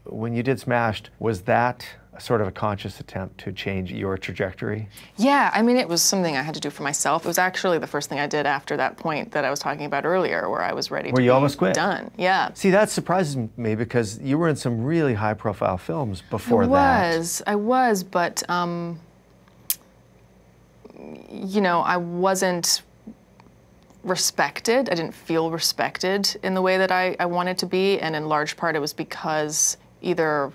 when you did Smashed, was that sort of a conscious attempt to change your trajectory? Yeah, I mean, it was something I had to do for myself. It was actually the first thing I did after that point that I was talking about earlier, where I was ready to be almost quit. Done. Yeah. See, that surprises me because you were in some really high-profile films before that. I was, but you know, I wasn't respected. I didn't feel respected in the way that I wanted to be, and in large part it was because either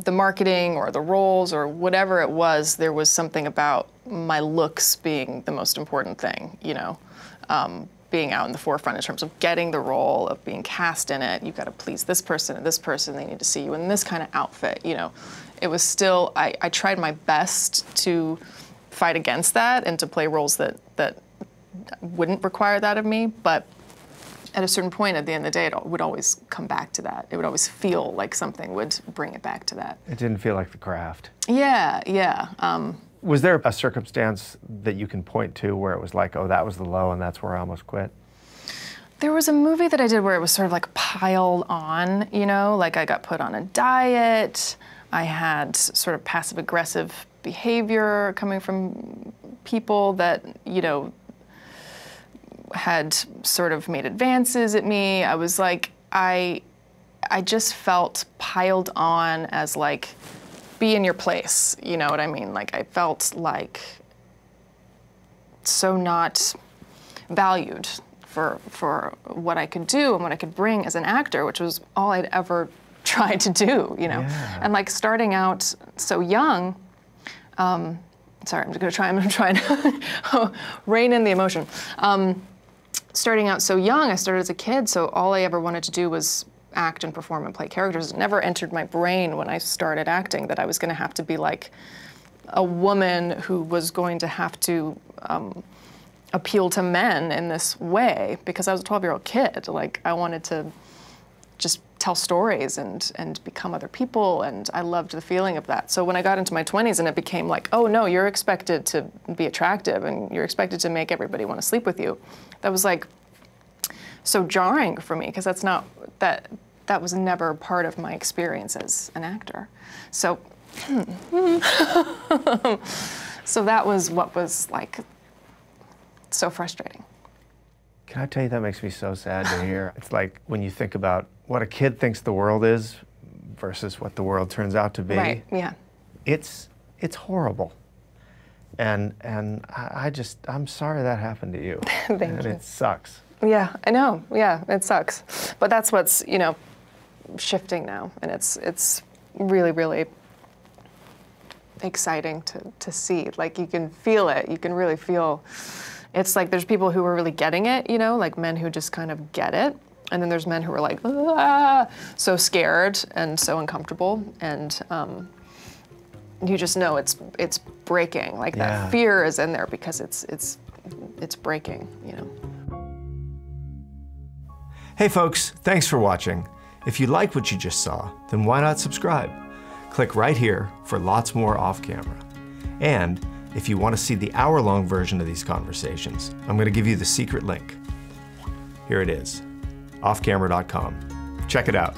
the marketing or the roles or whatever it was, there was something about my looks being the most important thing, you know, being out in the forefront in terms of getting the role, of being cast in it. You've got to please this person and this person. They need to see you in this kind of outfit, you know. It was still, I tried my best to fight against that and to play roles that wouldn't require that of me, but at a certain point, at the end of the day, it would always come back to that. It would always feel like something would bring it back to that. It didn't feel like the craft. Yeah, yeah. Was there a circumstance that you can point to where it was like, oh, that was the low and that's where I almost quit? There was a movie that I did where it was sort of like piled on, you know, like I got put on a diet. I had sort of passive-aggressive behavior coming from people that, you know, had sort of made advances at me. I was like, I just felt piled on as like, be in your place, you know what I mean? Like I felt like so not valued for what I could do and what I could bring as an actor, which was all I'd ever tried to do, you know? Yeah. And like starting out so young, sorry, I'm gonna try and rein in the emotion. Starting out so young, I started as a kid, so all I ever wanted to do was act and perform and play characters. It never entered my brain when I started acting that I was gonna have to be like a woman who was going to have to appeal to men in this way, because I was a 12-year-old kid. Like, I wanted to just tell stories and become other people, and I loved the feeling of that. So when I got into my 20s and it became like, oh no, you're expected to be attractive and you're expected to make everybody want to sleep with you, that was like so jarring for me, because that's not, that was never part of my experience as an actor. So, so that was what was like so frustrating. Can I tell you, that makes me so sad to hear. It's like when you think about what a kid thinks the world is versus what the world turns out to be. Right, yeah. It's horrible. And I'm sorry that happened to you. Thank you. It sucks. Yeah, I know, yeah, it sucks. But that's what's, you know, shifting now, and it's really, really exciting to see. Like, you can feel it, you can really feel. It's like there's people who are really getting it, you know, like men who just kind of get it. And then there's men who are like, ah, so scared and so uncomfortable. And you just know it's breaking. Like, yeah. That fear is in there because it's breaking, you know. Hey folks, thanks for watching. If you liked what you just saw, then why not subscribe? Click right here for lots more off camera. And if you want to see the hour-long version of these conversations, I'm going to give you the secret link. Here it is, offcamera.com. Check it out.